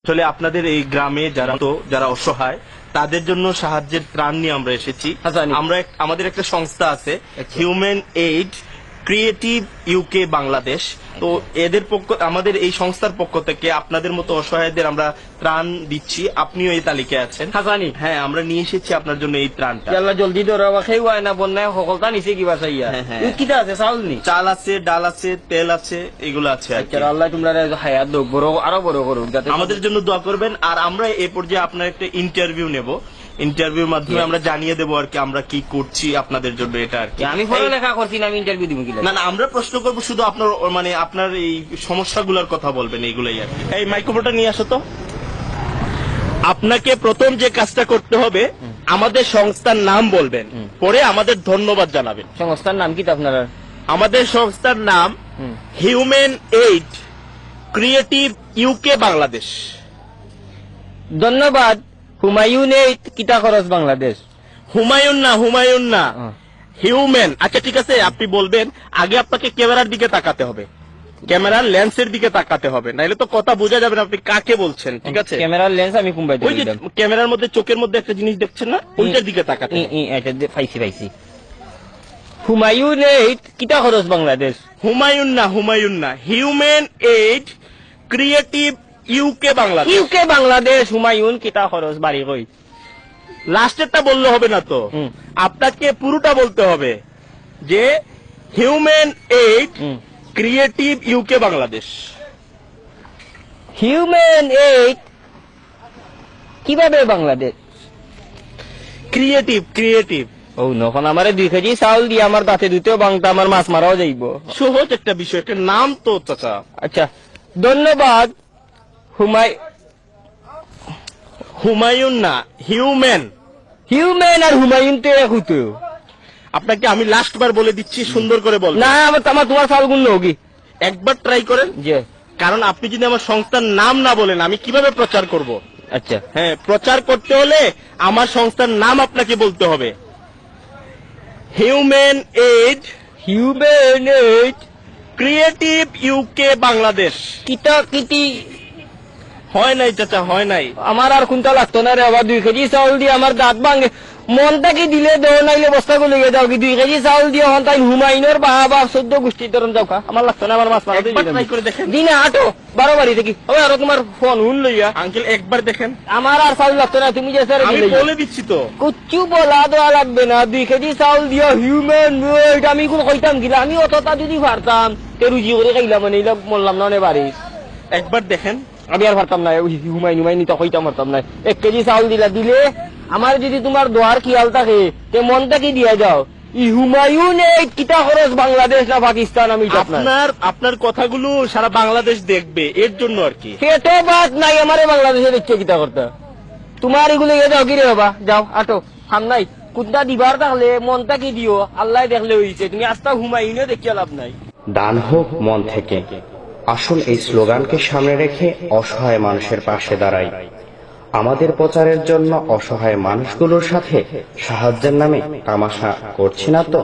আসলে আপনাদের এই গ্রামে যারা অসহায় তাদের জন্য সাহায্যের ত্রাণ নিয়ে আমরা এসেছি। আমাদের একটা সংস্থা আছে, human aid creative UK Bangladesh. তো আমাদের এই সংস্থার পক্ষ থেকে আপনাদের মতো অসহায়দের আমরা ত্রাণ দিচ্ছি। আপনিও এই তালিকায় আছেন। হ্যাঁ, আমরা নিয়ে এসেছি আপনার জন্য এই ত্রাণটা। জলদি না বন্যায় সকলটা নিচে কিবা চাইয়া কিটা আছে, চাউল নি, চাল আছে, ডাল আছে, তেল আছে, এগুলো আছে। আল্লাহ তোমরা হায়াত দোক বড় আরো বড় করুক, যাতে আমাদের জন্য দোয়া করবেন। আর আমরা এই পর্যায়ে আপনার একটা ইন্টারভিউ নেব। ইন্টারভিউর মাধ্যমে আমরা জানিয়ে দেবো আর কি আমরা কি করছি আপনাদের জন্য। এটা আর কি আমি পড়ালেখা করছি না, আমি ইন্টারভিউ দিব কি না? আমরা প্রশ্ন করবো, শুধু আপনার মানে আপনার এই সমস্যাগুলোর কথা বলবেন, এইগুলাই আর কি। এই মাইক্রোফোনটা নিয়ে আসো তো। আপনাকে প্রথম যে কাজটা করতে হবে, আমাদের সংস্থার নাম বলবেন, পরে আমাদের ধন্যবাদ জানাবেন। সংস্থার নাম কি আপনারা? আমাদের সংস্থার নাম human aid creative UK Bangladesh. ধন্যবাদ। হুমায়ুন এইড কিটা খরচ বাংলাদেশ। হুমায়ুন না, হিউম্যান। আচ্ছা ঠিক আছে, আপনি বলবেন। আগে আপনাকে ক্যামেরার দিকে তাকাতে হবে, ক্যামেরার লেন্সের দিকে তাকাতে হবে, নাইলে তো কথা বোঝা যাবে না আপনি কাকে বলছেন। ঠিক আছে, ক্যামেরার লেন্স আমি কুম্বাই ওই যে ক্যামেরার মধ্যে চোখের মধ্যে একটা জিনিস দেখছেন না, ওইটার দিকে তাকাতে হবে। পাইছি। হুমায়ুন এইড কিটা খরচ বাংলাদেশ। হুমায়ুন না, human aid creative UK Bangladesh. UK Bangladesh Humayun কিটা খরচ বাড়ি কই। লাস্টেরটা বললে হবে না তো, আপনাকে পুরোটা বলতে হবে যে human aid creative UK Bangladesh. Human aid কিভাবে বাংলাদেশ ক্রিয়েটিভ। ও নখন আমারে 2 কেজি চাউল দিয়ে আমার দাঁতে দুতেও বাংতা, আমার মাছ মারাও যাইব। সহজ একটা বিষয়, একটা নাম তো চাচা। আচ্ছা ধন্যবাদ। হুমায়ুন না, হিউম্যান আর হুমায়ুন তো এক হতো। আপনাকে আমি লাস্ট বার বলে দিচ্ছি, সুন্দর করে বল। না আমার তোমার চাউল গুণ হোগি, একবার ট্রাই করেন। যে কারণ আপনি যদি আমার সংস্থার নাম না বলেন, আমি কিভাবে প্রচার করব? আচ্ছা হ্যাঁ, প্রচার করতে হলে আমার সংস্থার নাম আপনাকে বলতে হবে। Human aid creative UK Bangladesh. কিটা কিটি হয় নাই চাচা, হয় নাই। আমার আর কোনটা লাগতো না রে বাবা। 2 কেজি চাউল দিয়ে আমার দাঁত ভাঙে, মনটা কি দিলে দেও নাইলে বস্তা গুলো যাও কি। 2 কেজি চাউল দিয়ে হন তাই হুমায়ুনের বাবা 14 গোষ্ঠীর ধরন যাও খা। আমার লাগতো না, আমার মাছ মারা ট্রাই করে দেখেন। দিনে আটো 12 বাড়ি থেকে হবে। আর তোমার ফোন হুন লইয়া আঙ্কেল একবার দেখেন। আমার আর চাউল লাগতো না, তুমি যে স্যার আমি বলে দিচ্ছি তো। কুচ্ছু বলা দেওয়া লাগবে না। 2 কেজি চাউল দিয়া হিউম্যান এইড আমি কোন কইতাম গিলা। আমি অতটা যদি পারতাম তে রুজি করে খাইলাম, মানে এইলা মরলাম না বাড়ি। একবার দেখেন। আমি আর পারতাম না, হুমায়ুন তো কইতাম পারতাম না। 1 কেজি চাউল দিলে আমার যদি তোমার দোয়ার খেয়াল থাকে তে মনটা কি দিয়া যাও। হুমায়ুন এইড কিটা খরচ বাংলাদেশ না পাকিস্তান। আমি আপনার কথাগুলো সারা বাংলাদেশ দেখবে, এর জন্য আর কি। পেটে বাদ নাই আমারে বাংলাদেশে দেখছে কিটা করতে। তোমার এগুলো যাও কি রে বাবা, যাও আটো হাম নাই। কুদা দিবার থাকলে মনটা কি দিও, আল্লাহ দেখলে হইছে। তুমি আস্তা হুমায়ুনও দেখিয়া লাভ নাই। দান হোক মন থেকে। আসুন এই স্লোগানকে সামনে রেখে অসহায় মানুষের পাশে দাঁড়াই। আমাদের প্রচারের জন্য অসহায় মানুষগুলোর সাথে সাহায্যের নামে তামাশা করছি না তো।